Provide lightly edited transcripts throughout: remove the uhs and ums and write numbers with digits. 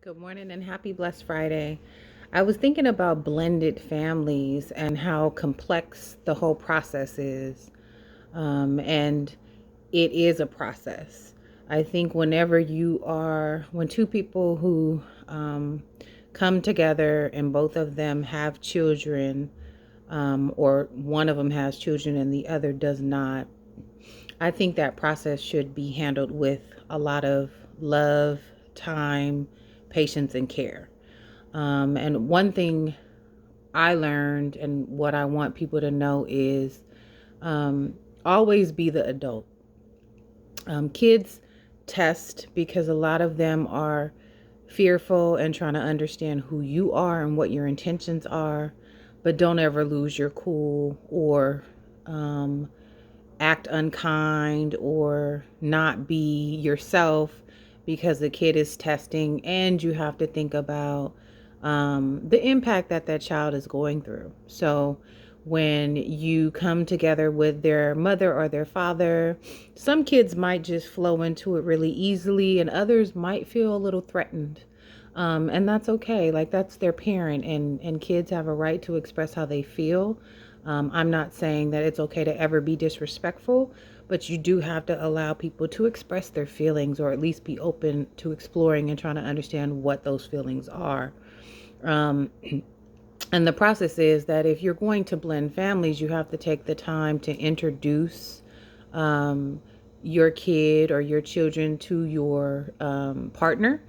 Good morning and happy Blessed Friday. I was thinking about blended families and how complex the whole process is. And it is a process. I think when two people who come together and both of them have children, or one of them has children and the other does not, I think that process should be handled with a lot of love, time, patience, and care. And one thing I learned and what I want people to know is um, always be the adult. Kids test because a lot of them are fearful and trying to understand who you are and what your intentions are, but don't ever lose your cool or um, act unkind or not be yourself because the kid is testing, and you have to think about the impact that that child is going through. So when you come together with their mother or their father, some kids might just flow into it really easily and others might feel a little threatened. And that's okay. Like, that's their parent, and kids have a right to express how they feel. I'm not saying that it's okay to ever be disrespectful, but you do have to allow people to express their feelings, or at least be open to exploring and trying to understand what those feelings are. Um, and the process is that if you're going to blend families, you have to take the time to introduce um, your kid or your children to your partner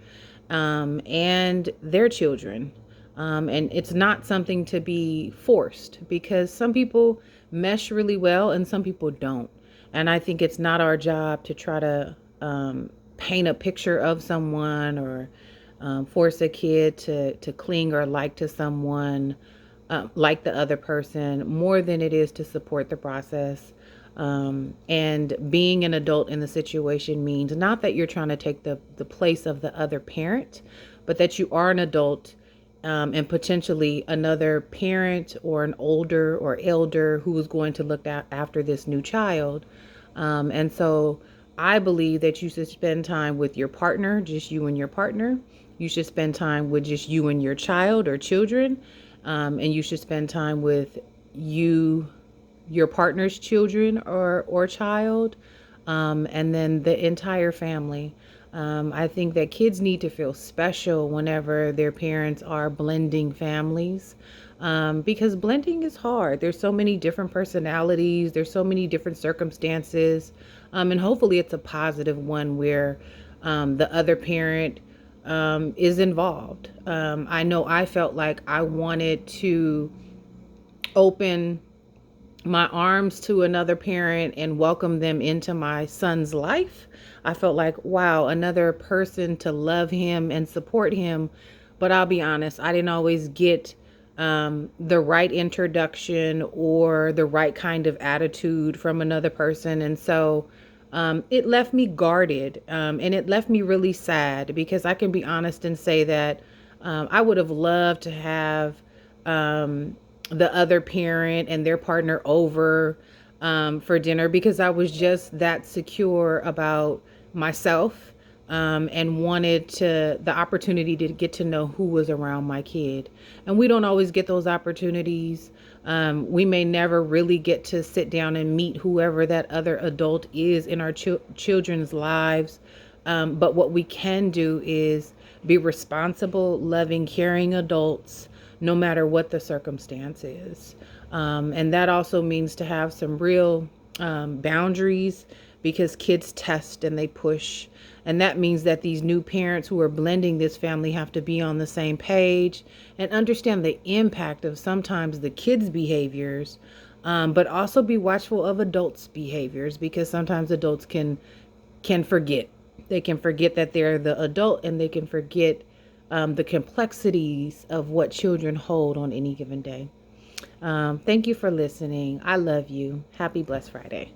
and their children. And it's not something to be forced, because some people mesh really well and some people don't. And I think it's not our job to try to paint a picture of someone, or force a kid to cling or like to someone, like the other person, more than it is to support the process. And being an adult in the situation means not that you're trying to take the place of the other parent, but that you are an adult, and potentially another parent or an older or elder who is going to look after this new child. And so I believe that you should spend time with your partner, just you and your partner. You should spend time with just you and your child or children. And you should spend time with you, your partner's children or child, and then the entire family. I think that kids need to feel special whenever their parents are blending families, because blending is hard. There's so many different personalities, there's so many different circumstances, and hopefully it's a positive one where the other parent is involved. I know I felt like I wanted to open my arms to another parent and welcome them into my son's life. I felt like, wow, another person to love him and support him. But I'll be honest, I didn't always get the right introduction or the right kind of attitude from another person. And so it left me guarded, and it left me really sad, because I can be honest and say that I would have loved to have um, the other parent and their partner over for dinner, because I was just that secure about myself, and wanted the opportunity to get to know who was around my kid. And we don't always get those opportunities. We may never really get to sit down and meet whoever that other adult is in our children's lives. But what we can do is be responsible, loving, caring adults, no matter what the circumstance is. And that also means to have some real boundaries, because kids test and they push. And that means that these new parents who are blending this family have to be on the same page and understand the impact of sometimes the kids' behaviors, but also be watchful of adults' behaviors, because sometimes adults can forget. They can forget that they're the adult, and they can forget the complexities of what children hold on any given day. Thank you for listening. I love you. Happy Blessed Friday.